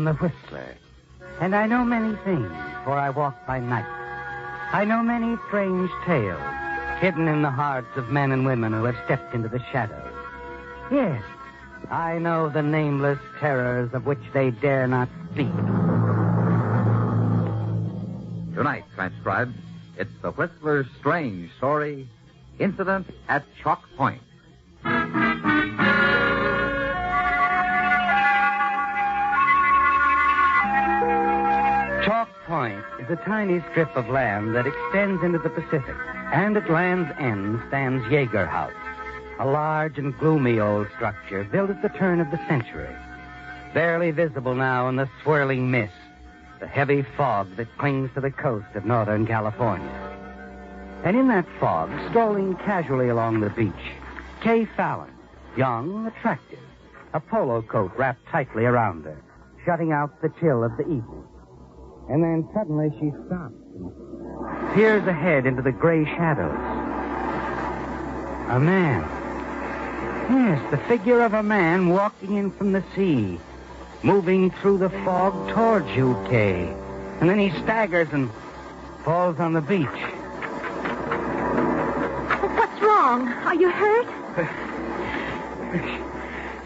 I'm the Whistler, and I know many things, for I walk by night. I know many strange tales, hidden in the hearts of men and women who have stepped into the shadows. Yes, I know the nameless terrors of which they dare not speak. Tonight, transcribed, it's the Whistler's strange story, Incident at Chalk Point. Chalk Point is a tiny strip of land that extends into the Pacific, and at land's end stands Yeager House, a large and gloomy old structure built at the turn of the century, barely visible now in the swirling mist, the heavy fog that clings to the coast of Northern California. And in that fog, strolling casually along the beach, Kay Fallon, young, attractive, a polo coat wrapped tightly around her, shutting out the chill of the evening. And then suddenly she stops and peers ahead into the gray shadows. A man. Yes, the figure of a man walking in from the sea, moving through the fog towards you, Kay. And then he staggers and falls on the beach. What's wrong? Are you hurt?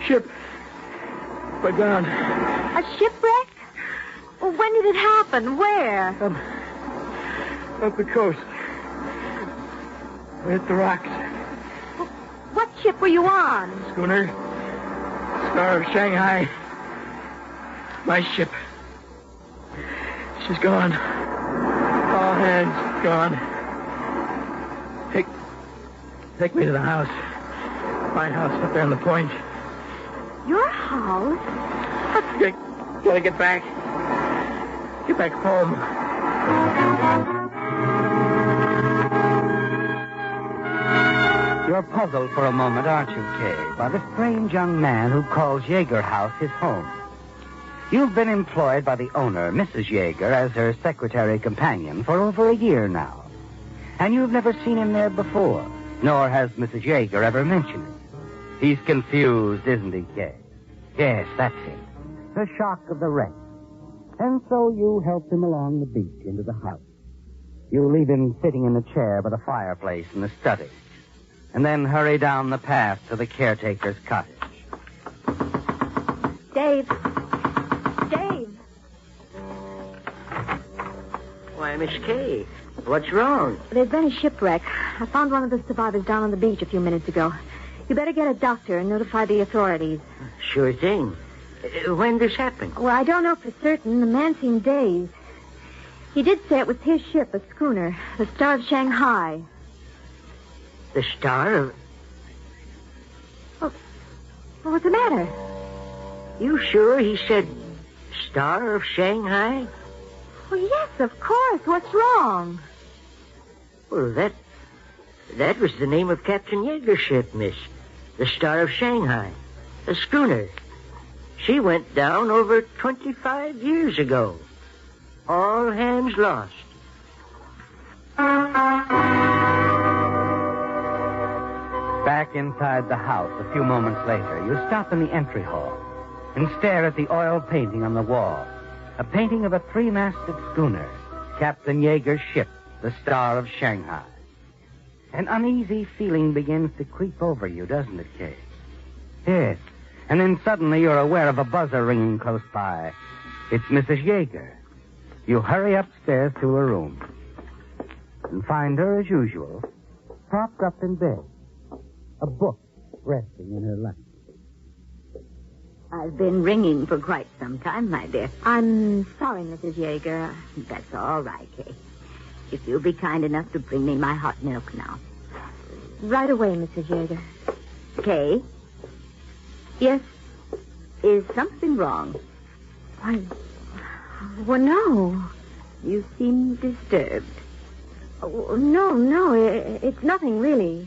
Ship. Went down. A shipwreck? Well, when did it happen? Where? Up the coast. We hit the rocks. What ship were you on? Schooner. Star of Shanghai. My ship. She's gone. All hands gone. Take me to the house. My house up there on the point. Your house? Gotta get back. Get back home. You're puzzled for a moment, aren't you, Kay, by the strange young man who calls Yeager House his home. You've been employed by the owner, Mrs. Yeager, as her secretary companion for over a year now. And you've never seen him there before, nor has Mrs. Yeager ever mentioned it. He's confused, isn't he, Kay? Yes, that's it. The shock of the wreck. And so you help him along the beach into the house. You leave him sitting in the chair by the fireplace in the study, and then hurry down the path to the caretaker's cottage. Dave. Dave. Why, Miss Kay, what's wrong? There's been a shipwreck. I found one of the survivors down on the beach a few minutes ago. You better get a doctor and notify the authorities. Sure thing. When this happened? Well, I don't know for certain. The man seemed dazed. He did say it was his ship, a schooner, the Star of Shanghai. The Star of... Well, what's the matter? You sure he said Star of Shanghai? Well, yes, of course. What's wrong? Well, that was the name of Captain Yeager's ship, miss. The Star of Shanghai. A schooner. She went down over 25 years ago. All hands lost. Back inside the house a few moments later, you stop in the entry hall and stare at the oil painting on the wall. A painting of a three-masted schooner, Captain Yeager's ship, the Star of Shanghai. An uneasy feeling begins to creep over you, doesn't it, Kay? Yes. And then suddenly you're aware of a buzzer ringing close by. It's Mrs. Yeager. You hurry upstairs to her room and find her, as usual, propped up in bed, a book resting in her lap. I've been ringing for quite some time, my dear. I'm sorry, Mrs. Yeager. That's all right, Kay. If you'll be kind enough to bring me my hot milk now. Right away, Mrs. Yeager. Kay? Yes? Is something wrong? Why, well, no. You seem disturbed. Oh, no, it's nothing, really.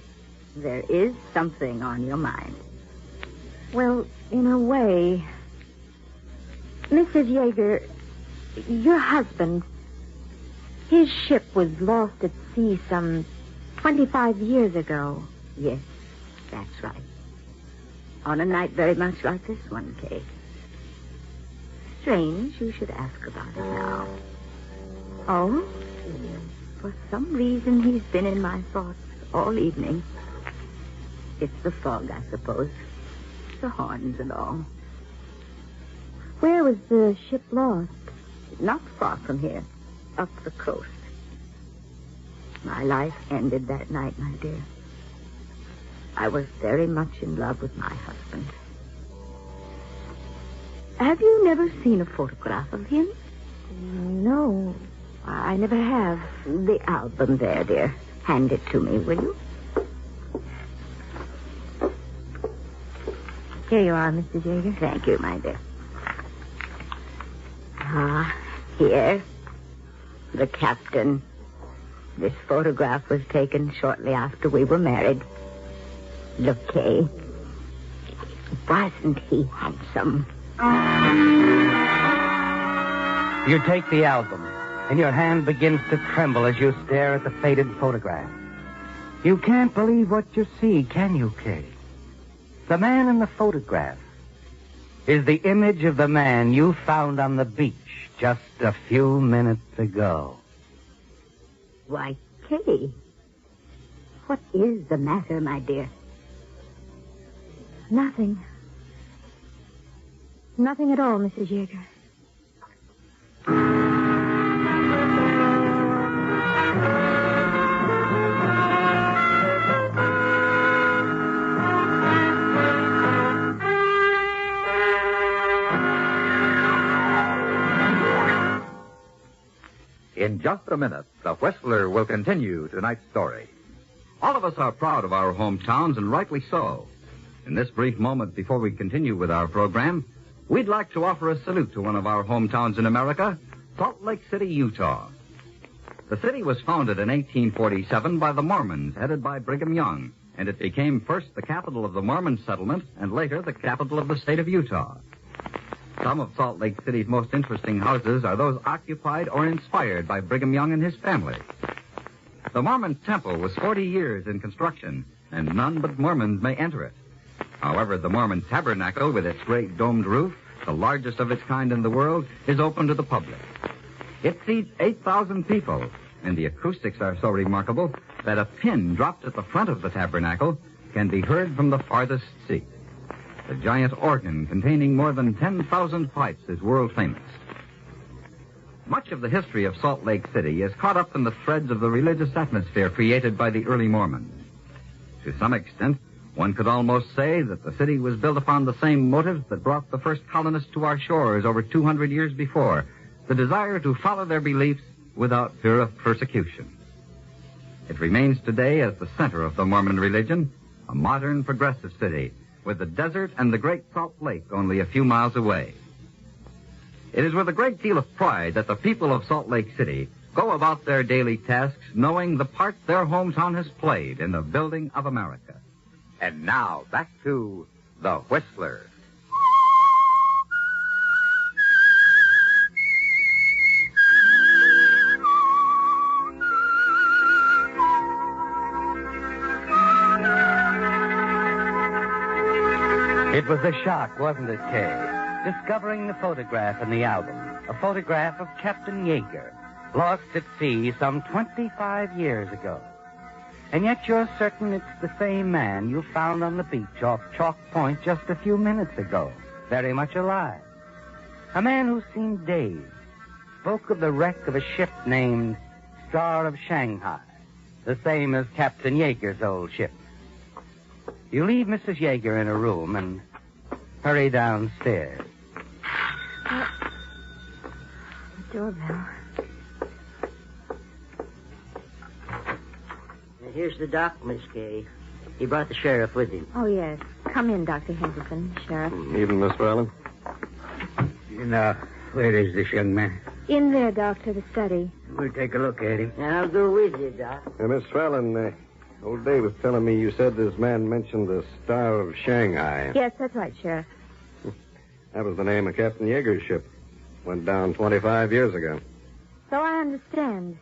There is something on your mind. Well, in a way. Mrs. Yeager, your husband, his ship was lost at sea some 25 years ago. Yes, that's right. On a night very much like this one, Kay. strange you should ask about it now. Oh, for some reason he's been in my thoughts all evening. It's the fog, I suppose. The horns and all. Where was the ship lost? Not far from here, up the coast. My life ended that night, my dear. I was very much in love with my husband. Have you never seen a photograph of him? No, I never have. The album there, dear. Hand it to me, will you? Here you are, Mrs. Yeager. Thank you, my dear. Here. The captain. This photograph was taken shortly after we were married. Look, Kay. Wasn't he handsome? You take the album, and your hand begins to tremble as you stare at the faded photograph. You can't believe what you see, can you, Kay? The man in the photograph is the image of the man you found on the beach just a few minutes ago. Why, Kay, what is the matter, my dear? Nothing. Nothing at all, Mrs. Yeager. In just a minute, the Whistler will continue tonight's story. All of us are proud of our hometowns, and rightly so. In this brief moment before we continue with our program, we'd like to offer a salute to one of our hometowns in America, Salt Lake City, Utah. The city was founded in 1847 by the Mormons, headed by Brigham Young, and it became first the capital of the Mormon settlement and later the capital of the state of Utah. Some of Salt Lake City's most interesting houses are those occupied or inspired by Brigham Young and his family. The Mormon temple was 40 years in construction, and none but Mormons may enter it. However, the Mormon tabernacle, with its great domed roof, the largest of its kind in the world, is open to the public. It seats 8,000 people, and the acoustics are so remarkable that a pin dropped at the front of the tabernacle can be heard from the farthest seat. The giant organ containing more than 10,000 pipes is world famous. Much of the history of Salt Lake City is caught up in the threads of the religious atmosphere created by the early Mormons. To some extent, one could almost say that the city was built upon the same motives that brought the first colonists to our shores over 200 years before, the desire to follow their beliefs without fear of persecution. It remains today as the center of the Mormon religion, a modern, progressive city, with the desert and the Great Salt Lake only a few miles away. It is with a great deal of pride that the people of Salt Lake City go about their daily tasks knowing the part their hometown has played in the building of America. And now, back to The Whistler. It was a shock, wasn't it, Kay? Discovering the photograph in the album. A photograph of Captain Yeager, lost at sea some 25 years ago. And yet you're certain it's the same man you found on the beach off Chalk Point just a few minutes ago, very much alive. A man who seemed dazed, spoke of the wreck of a ship named Star of Shanghai, the same as Captain Yeager's old ship. You leave Mrs. Yeager in her room and hurry downstairs. Doorbell. Here's the doc, Miss Kay. He brought the sheriff with him. Oh, yes. Come in, Dr. Henderson, Sheriff. Evening, Miss Fallon. Now, where is this young man? In there, Doctor, the study. We'll take a look at him. I'll go with you, Doc. Miss Fallon, old Dave was telling me you said this man mentioned the Star of Shanghai. Yes, that's right, Sheriff. That was the name of Captain Yeager's ship. Went down 25 years ago. So I understand.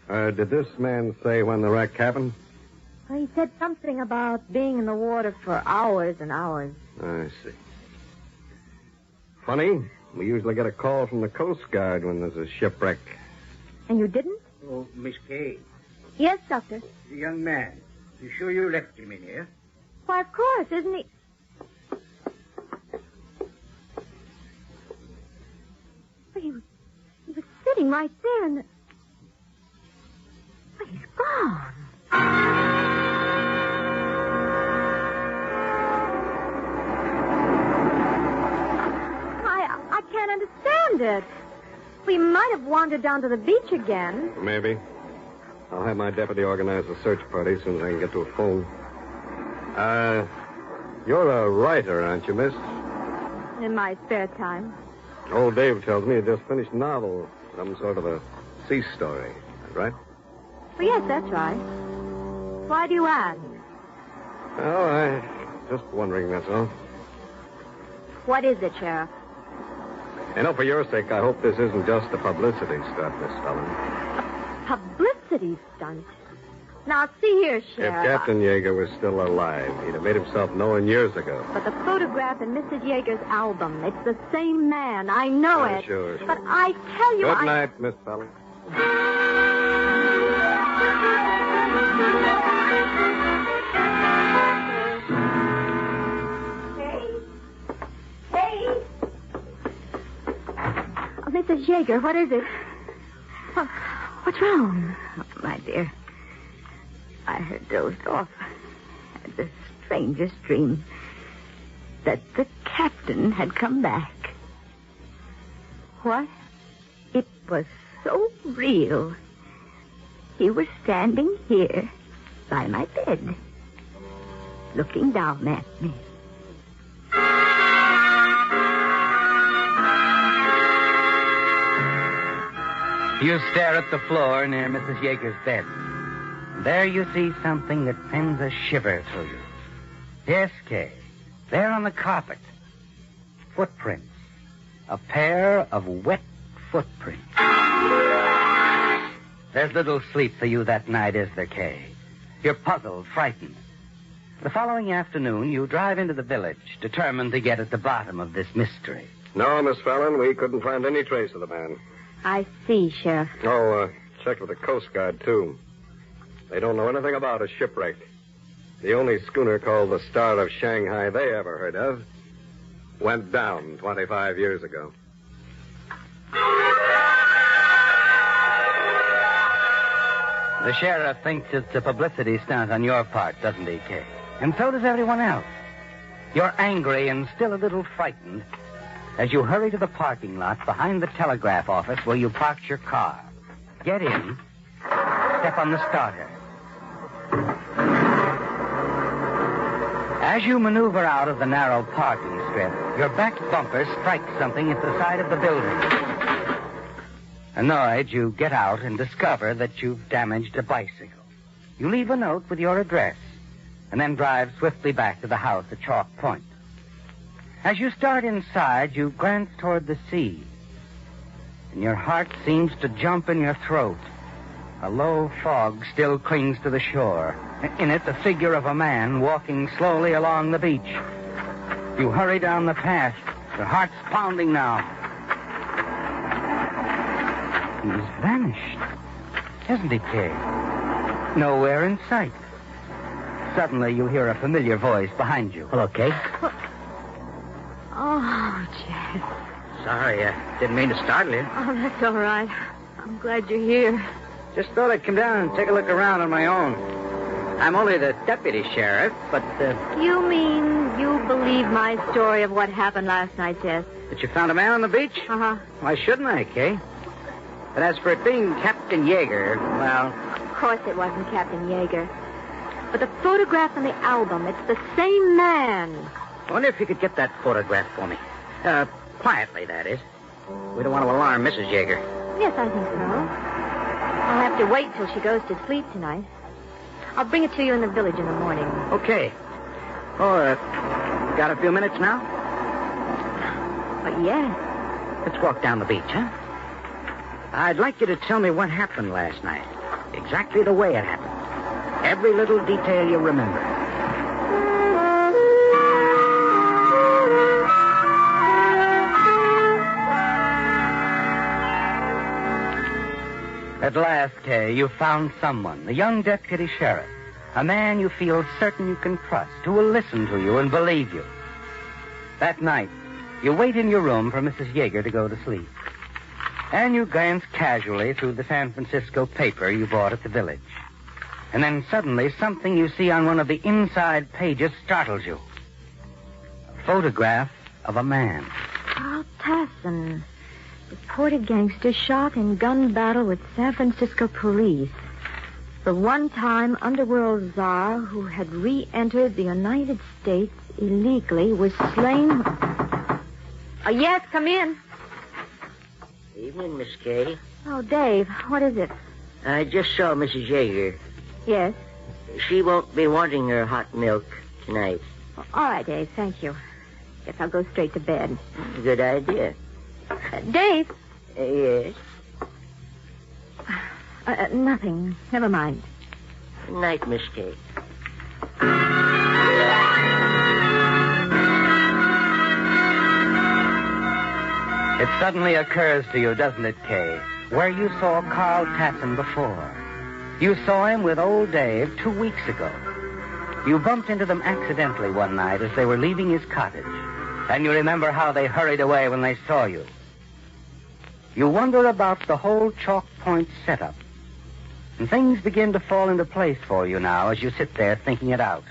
Did this man say when the wreck happened? Well, he said something about being in the water for hours and hours. I see. Funny, We usually get a call from the Coast Guard when there's a shipwreck. And you didn't? Oh, Miss Kay, Yes, Doctor. the young man. You sure you left him in here? Why, of course, isn't he? But he was sitting right there in the... But he's gone. I can't understand it. We might have wandered down to the beach again. Maybe. I'll have my deputy organize a search party as soon as I can get to a phone. You're a writer, aren't you, miss? In my spare time. Old Dave tells me you just finished a novel. Some sort of a sea story. Right? Well, yes, that's right. Why do you ask? Oh, I just wondering, that's all. What is it, Sheriff? You know, for your sake, I hope this isn't just a publicity stunt, Miss Fallon. Publicity stunt. Now, see here, If Sheriff. Captain Yeager was still alive, he'd have made himself known years ago. But the photograph in Mrs. Yeager's album, it's the same man. I know it. Sure. But I tell you, Good night, Miss Fallon. Hey. Oh, Mrs. Yeager, what is it? What's wrong? Oh, my dear, I had dozed off. Had the strangest dream that the captain had come back. What? It was so real. He was standing here by my bed, looking down at me. You stare at the floor near Mrs. Yeager's bed. There you see something that sends a shiver through you. Yes, Kay. There on the carpet. Footprints. A pair of wet footprints. There's little sleep for you that night, is there, Kay? You're puzzled, frightened. The following afternoon, you drive into the village, determined to get at the bottom of this mystery. No, Miss Fallon, we couldn't find any trace of the man. I see, Sheriff. Oh, checked with the Coast Guard, too. They don't know anything about a shipwreck. The only schooner called the Star of Shanghai they ever heard of went down 25 years ago. The sheriff thinks it's a publicity stunt on your part, doesn't he, Kay? And so does everyone else. You're angry and still a little frightened as you hurry to the parking lot behind the telegraph office where you parked your car. Get in, step on the starter. As you maneuver out of the narrow parking strip, your back bumper strikes something at the side of the building. Annoyed, you get out and discover that you've damaged a bicycle. You leave a note with your address and then drive swiftly back to the house at Chalk Point. As you start inside, you glance toward the sea, and your heart seems to jump in your throat. A low fog still clings to the shore. In it, the figure of a man walking slowly along the beach. You hurry down the path, your heart's pounding now. He's vanished, hasn't he, Kay? Nowhere in sight. Suddenly, you hear a familiar voice behind you. Hello, Kay. Oh, Jeff. Sorry, I didn't mean to startle you. Oh, that's all right. I'm glad you're here. Just thought I'd come down and take a look around on my own. I'm only the deputy sheriff, but You mean you believe my story of what happened last night, Jess? that you found a man on the beach? Uh-huh. Why shouldn't I, Kay? But as for it being Captain Yeager, well, Of course it wasn't Captain Yeager. But the photograph in the album, it's the same man. I wonder if you could get that photograph for me. Quietly, that is. We don't want to alarm Mrs. Yeager. Yes, I think so. I'll have to wait till she goes to sleep tonight. I'll bring it to you in the village in the morning. Okay. Oh, got a few minutes now? But yes. Let's walk down the beach, huh? I'd like you to tell me what happened last night. Exactly the way it happened. Every little detail you remember. At last, Kay, you found someone, a young deputy sheriff, a man you feel certain you can trust, who will listen to you and believe you. That night, you wait in your room for Mrs. Yeager to go to sleep. And you glance casually through the San Francisco paper you bought at the village. And then suddenly, something you see on one of the inside pages startles you. A photograph of a man. Carl Tasson, reported gangster shot in gun battle with San Francisco police. The one-time underworld czar who had re-entered the United States illegally was slain. Yes, come in. Evening, Miss Kay. Oh, Dave, what is it? I just saw Mrs. Yeager. Yes. She won't be wanting her hot milk tonight. All right, Dave, thank you. Guess I'll go straight to bed. Good idea. Dave. Yes? Nothing. Never mind. Good night, Miss Kay. It suddenly occurs to you, doesn't it, Kay, where you saw Carl Tasson before. You saw him with old Dave 2 weeks ago. You bumped into them accidentally one night as they were leaving his cottage, and you remember how they hurried away when they saw you. You wonder about the whole Chalk Point setup, and things begin to fall into place for you now as you sit there thinking it out.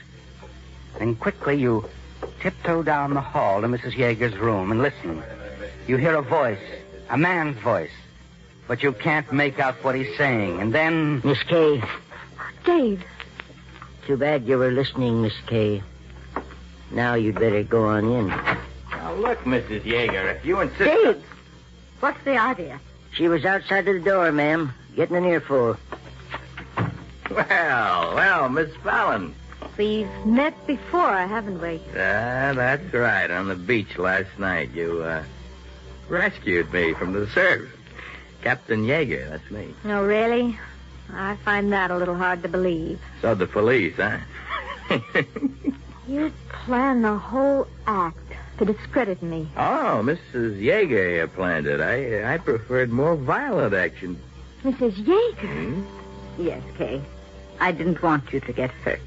Then quickly you tiptoe down the hall to Mrs. Yeager's room and listen. You hear a voice, a man's voice, but you can't make out what he's saying. And then... Miss Kay. Dave. Too bad you were listening, Miss Kay. Now you'd better go on in. Now, look, Mrs. Yeager, if you insist... Dave! What's the idea? She was outside of the door, ma'am, getting an earful. Well, Miss Fallon. We've met before, haven't we? That's right, on the beach last night. You, rescued me from the surf. Captain Yeager, that's me. No, really? I find that a little hard to believe. So the police, huh? You planned the whole act to discredit me. Oh, Mrs. Yeager planned it. I preferred more violent action. Mrs. Yeager? Hmm? Yes, Kay. I didn't want you to get hurt.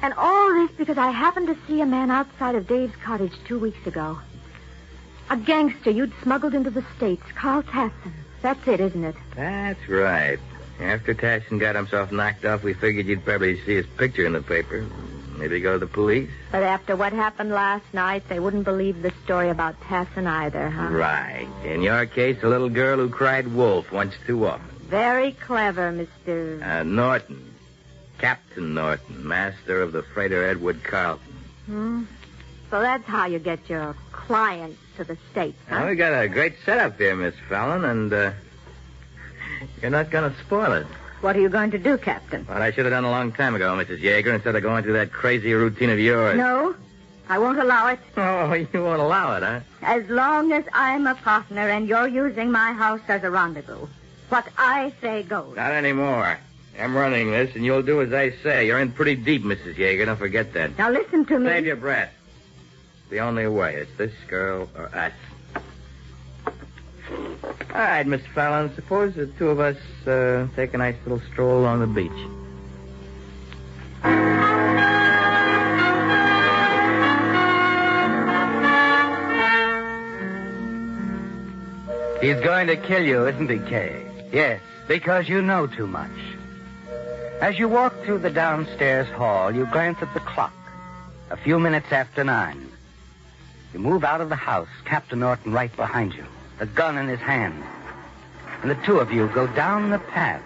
And all this because I happened to see a man outside of Dave's cottage 2 weeks ago. A gangster you'd smuggled into the States, Carl Tasson. That's it, isn't it? That's right. After Tasson got himself knocked off, we figured you'd probably see his picture in the paper. Maybe go to the police. But after what happened last night, they wouldn't believe the story about Tasson either, huh? Right. In your case, a little girl who cried wolf once too often. Very clever, Mr. Norton. Captain Norton, master of the freighter Edward Carlton. So that's how you get your clients to the States, huh? Now, we got a great setup here, Miss Fallon, and you're not going to spoil it. What are you going to do, Captain? What I should have done a long time ago, Mrs. Yeager, instead of going through that crazy routine of yours. No, I won't allow it. Oh, you won't allow it, huh? As long as I'm a partner and you're using my house as a rendezvous. What I say goes. Not anymore. I'm running this, and you'll do as I say. You're in pretty deep, Mrs. Yeager. Don't forget that. Now listen to me. Save your breath. The only way. It's this girl or us. All right, Miss Fallon. Suppose the two of us take a nice little stroll along the beach. He's going to kill you, isn't he, Kay? Yes, because you know too much. As you walk through the downstairs hall, you glance at the clock. A few minutes after 9. You move out of the house, Captain Norton right behind you, the gun in his hand. And the two of you go down the path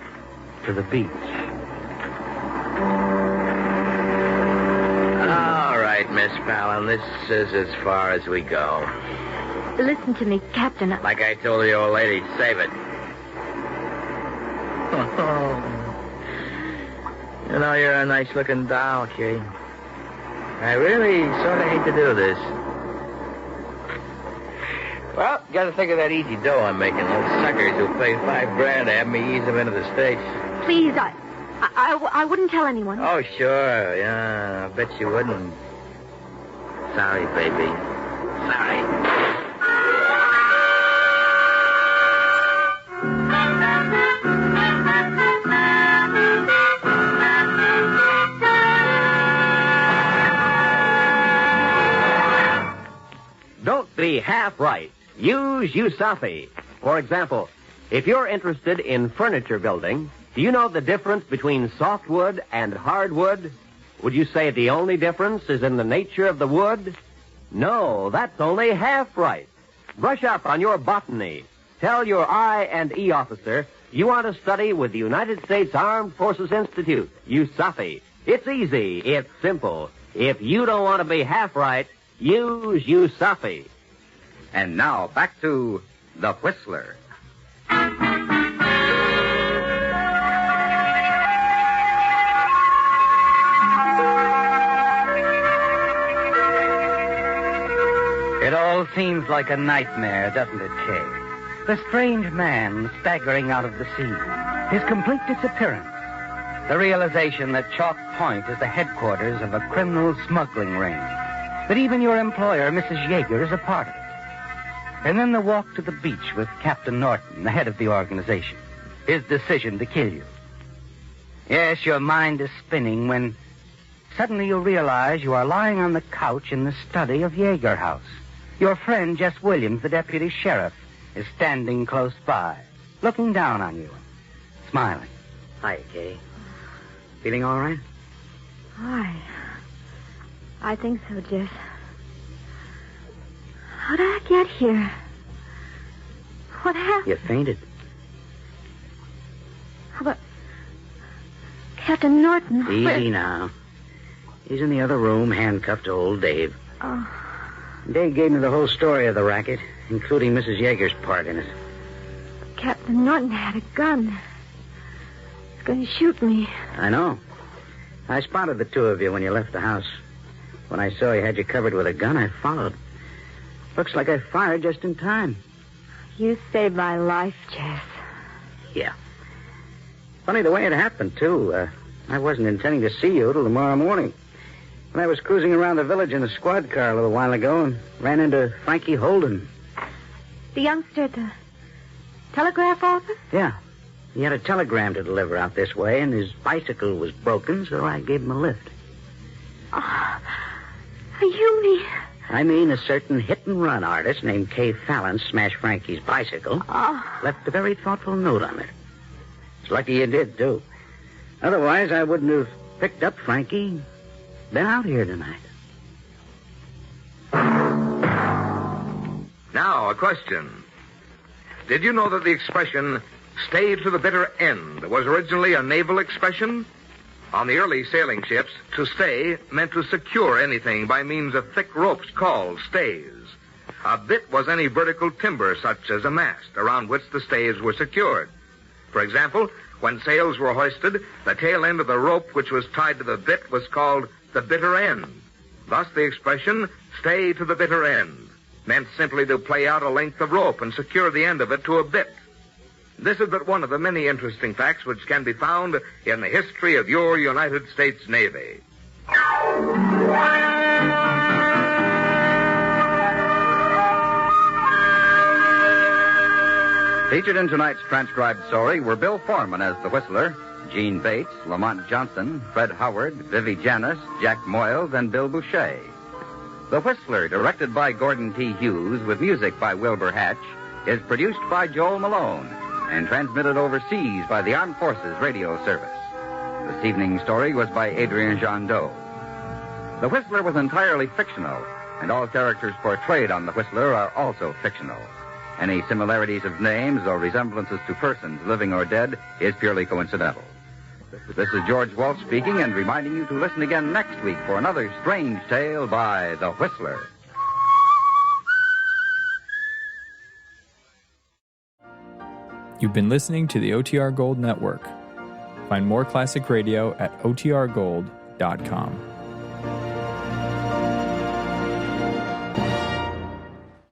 to the beach. All right, Miss Fallon. This is as far as we go. Listen to me, Captain. Like I told the old lady, save it. You know, you're a nice-looking doll, Kay. I really sort of hate to do this. Well, got to think of that easy dough I'm making. Those suckers who pay $5,000 to have me ease them into the States. Please, I wouldn't tell anyone. Oh, sure. Yeah, I bet you wouldn't. Sorry, baby. Sorry. half right, use USAFI. For example, if you're interested in furniture building, do you know the difference between softwood and hardwood? Would you say the only difference is in the nature of the wood? No, that's only half right. Brush up on your botany. Tell your I&E officer you want to study with the United States Armed Forces Institute, USAFI. It's easy. It's simple. If you don't want to be half right, use USAFI. And now back to The Whistler. It all seems like a nightmare, doesn't it, Kay? The strange man staggering out of the sea, his complete disappearance, the realization that Chalk Point is the headquarters of a criminal smuggling ring, that even your employer, Mrs. Yeager, is a part of it. And then the walk to the beach with Captain Norton, the head of the organization, his decision to kill you. Yes, your mind is spinning when suddenly you realize you are lying on the couch in the study of Yeager House. Your friend, Jess Williams, the deputy sheriff, is standing close by, looking down on you, smiling. Hi, Kay. Feeling all right? I think so, Jess. How did I get here? What happened? You fainted. How about Captain Norton? Easy now. He's in the other room, handcuffed to old Dave. Oh, Dave gave me the whole story of the racket, including Mrs. Yeager's part in it. Captain Norton had a gun. He's going to shoot me. I know. I spotted the two of you when you left the house. When I saw he had you covered with a gun, I followed. Looks like I fired just in time. You saved my life, Jess. Yeah. Funny the way it happened, too. I wasn't intending to see you till tomorrow morning. When I was cruising around the village in a squad car a little while ago and ran into Frankie Holden. The youngster at the telegraph office? Yeah. He had a telegram to deliver out this way, and his bicycle was broken, so I gave him a lift. Oh, you mean... I mean a certain hit-and-run artist named Kay Fallon smashed Frankie's bicycle. Oh. Left a very thoughtful note on it. It's lucky you did, too. Otherwise, I wouldn't have picked up Frankie, been out here tonight. Now, a question. Did you know that the expression, stay to the bitter end, was originally a naval expression? On the early sailing ships, to stay meant to secure anything by means of thick ropes called stays. A bit was any vertical timber, such as a mast, around which the stays were secured. For example, when sails were hoisted, the tail end of the rope which was tied to the bit was called the bitter end. Thus the expression, stay to the bitter end, meant simply to play out a length of rope and secure the end of it to a bit. This is but one of the many interesting facts which can be found in the history of your United States Navy. Featured in tonight's transcribed story were Bill Foreman as the Whistler, Gene Bates, Lamont Johnson, Fred Howard, Vivi Janis, Jack Moyles, and Bill Boucher. The Whistler, directed by Gordon T. Hughes with music by Wilbur Hatch, is produced by Joel Malone and transmitted overseas by the Armed Forces Radio Service. This evening's story was by Adrian Jandot. The Whistler was entirely fictional, and all characters portrayed on The Whistler are also fictional. Any similarities of names or resemblances to persons, living or dead, is purely coincidental. This is George Walsh speaking and reminding you to listen again next week for another strange tale by The Whistler. You've been listening to the OTR Gold Network. Find more classic radio at otrgold.com.